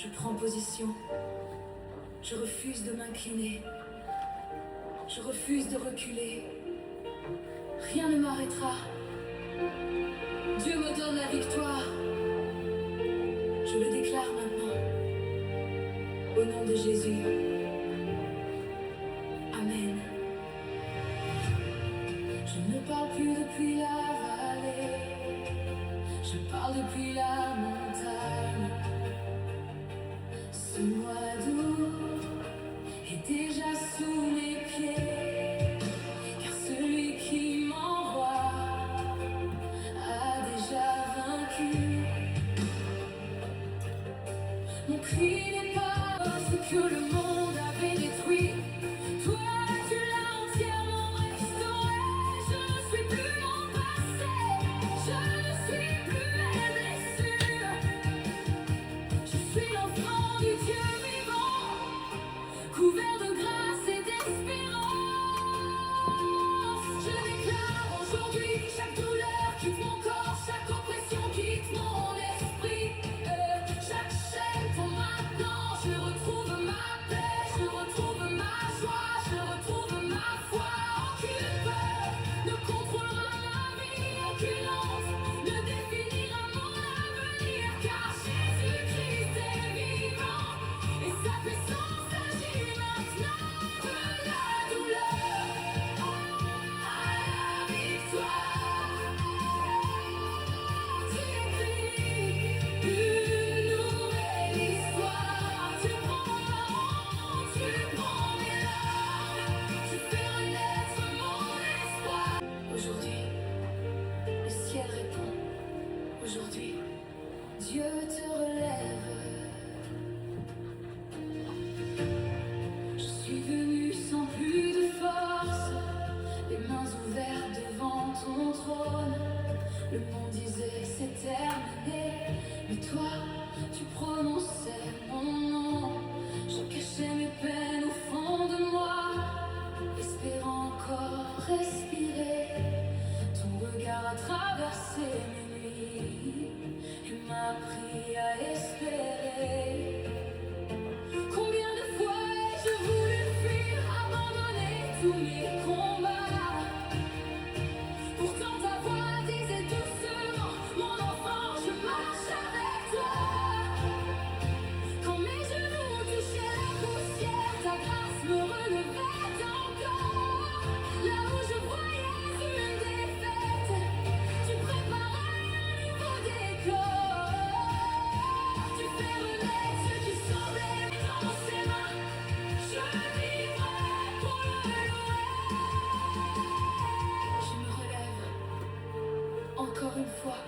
Je prends position. Je refuse de m'incliner. Je refuse de reculer. Rien ne m'arrêtera. Dieu me donne la victoire. Je le déclare maintenant. Au nom de Jésus. Amen. Je ne parle plus depuis la vallée. Je parle depuis la montagne. Ce mois d'août est déjà sous mes pieds, car celui qui m'envoie a déjà vaincu. Mon cri n'est pas ce que le monde avait détruit. Toi, tu l'as entièrement restauré. Je ne suis plus mon passé. Je ne suis plus mes blessures. Je suis l'enfant du Dieu vivant, couvert de grâce et d'espérance. Je déclare aujourd'hui chaque douleur quitte mon corps, chaque oppression quitte mon esprit. Chaque chaîne tombe maintenant. Je retrouve ma paix, je retrouve ma joie, je retrouve ma foi. Aucune peur ne contrôlera ma vie, aucune honte ne définira mon avenir, car Jésus-Christ est vivant et sa puissance agit maintenant. De la douleur à la victoire, tu écris une nouvelle histoire. Tu prends ma honte, tu prends mes larmes, tu fais renaître mon espoir. Aujourd'hui, le ciel répond. Aujourd'hui, Dieu te relève. Je suis venu sans plus de force, les mains ouvertes devant ton trône. Le monde disait c'est terminé, mais toi, tu prononçais mon nom. Je cachais mes peines au fond de moi, espérant encore respirer. Ton regard a traversé mes nuits et m'a appris à espérer. Combien de fois ai-je voulu fuir, abandonner tous mes combats. Pourtant ta voix disait doucement, mon enfant, je marche avec toi. Quand mes genoux touchaient la poussière, ta grâce me relevait encore. Là où je voyais une défaite, tu préparais un nouveau décor. Tu fais renaître ce qui semblait dans ses mains. Je vivrai pour le louer. Je me relève, encore une fois,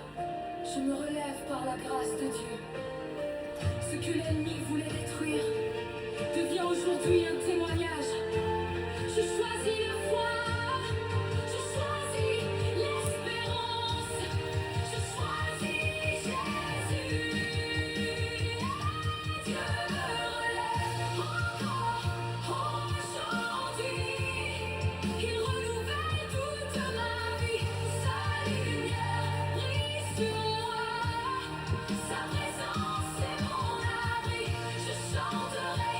je me relève par la grâce de Dieu. Ce que l'ennemi voulait détruire devient aujourd'hui un témoignage. Je choisis la foi, je choisis l'espérance, je choisis Jésus. Dieu me relève encore aujourd'hui. Il renouvelle toute ma vie. Sa lumière brille sur moi. Sa présence est mon abri. Je chanterai.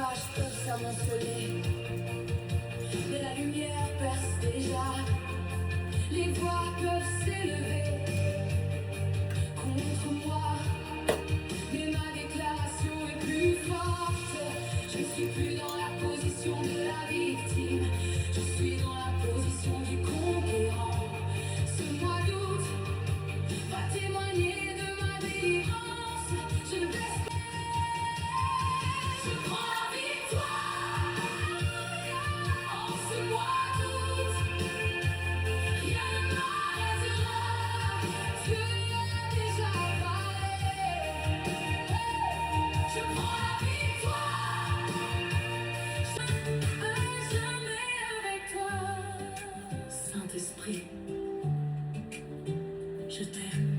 nuages peuvent s'amonceler, mais la lumière perce déjà. Les voix peuvent s'élever contre moi, mais ma déclaration est plus forte. Je ne suis plus dans la position de la victime, je suis dans la position du conquérant. Ce mois d'août va témoigner de ma délivrance. Je ne baisse pas, je prends la victoire. En ce mois d'août, rien ne m'arrêtera. Dieu y a déjà parlé. Je prends la victoire. À jamais avec toi, Saint-Esprit. Je t'aime.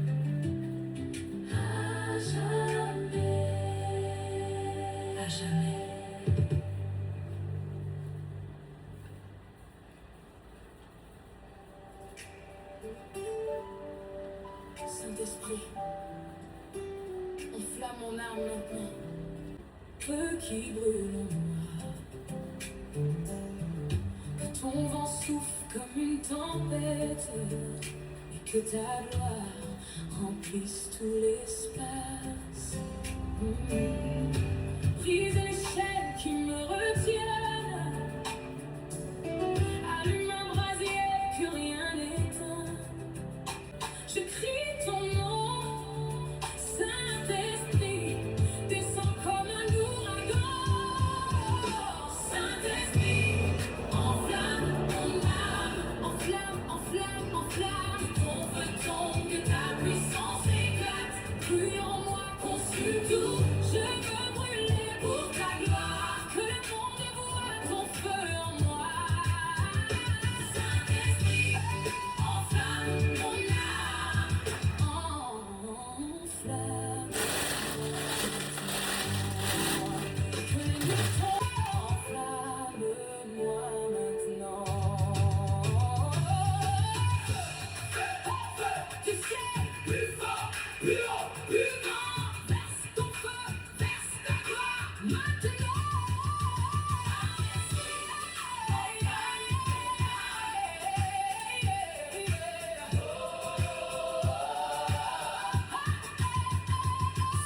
À jamais. À jamais. Saint-Esprit, enflamme mon âme maintenant. Feu qui brûle en moi. Que ton vent souffle comme une tempête et que ta gloire remplisse tout l'espace. Brise les chaînes qui me retiennent. Allume un brasier que rien n'éteint. Je crie ton nom, Saint-Esprit, descends comme un ouragan. Saint-Esprit, enflamme mon âme, enflamme, enflamme, enflamme. Ton feu tombe, que ta puissance éclate. Brûle en moi, consume tout. Je veux brûler pour ta gloire. Que le monde voit ton feu en moi. Saint-Esprit, enflamme mon âme. Enflamme. Que les nuits tombent. Enflamme-moi maintenant. Du ciel, plus fort, plus haut, plus grand. Verse ton feu, verse ta gloire maintenant.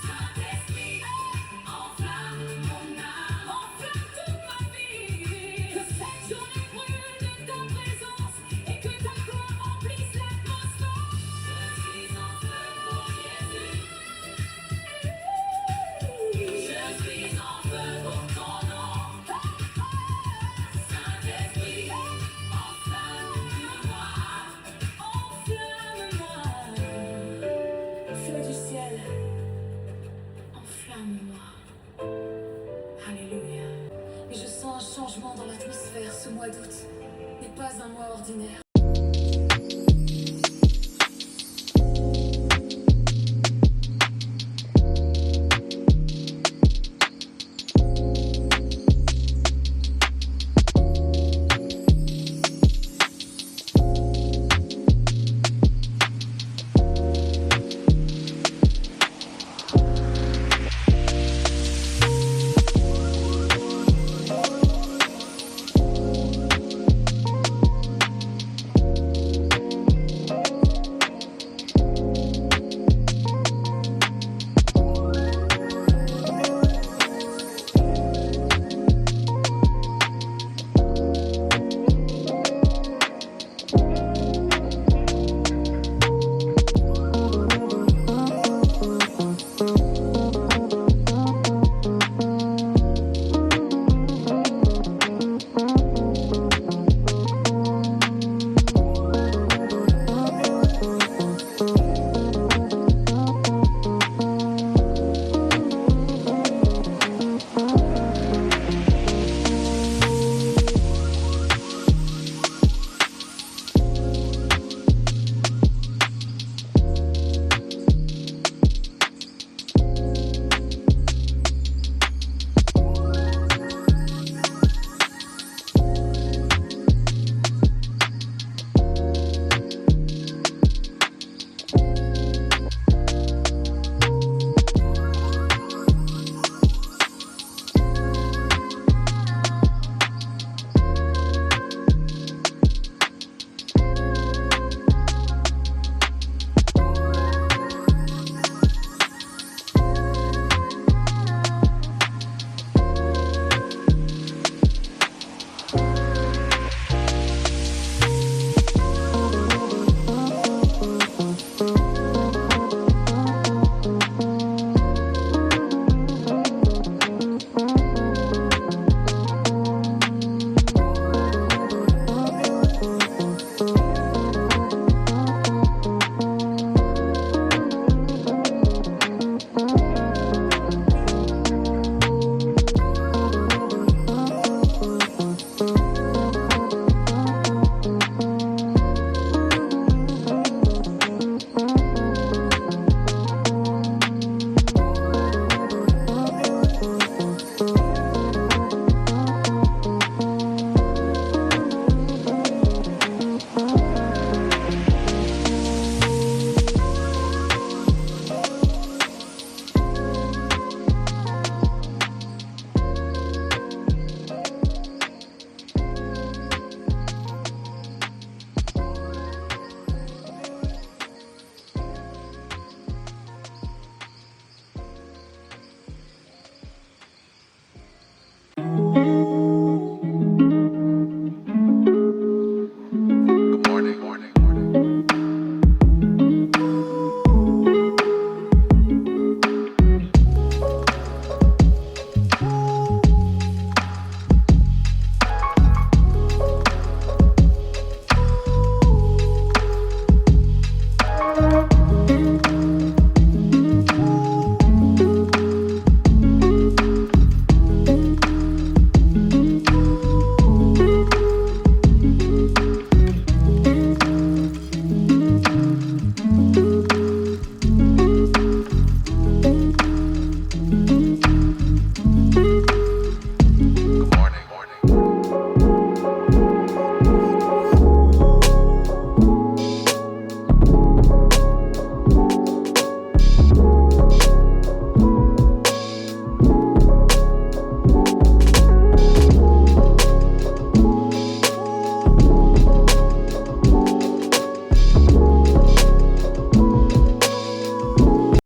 Saint-Esprit, enflamme mon âme, enflamme toute ma vie. Que cette journée brûle de ta présence et que ta gloire remplisse l'atmosphère. Je suis en feu pour Jésus. Je suis en feu pour ton nom. Saint-Esprit, enflamme-moi, enflamme-moi. Feu du ciel, enflamme-moi. Alléluia. Et je sens un changement dans l'atmosphère. Ce mois d'août n'est pas un mois ordinaire.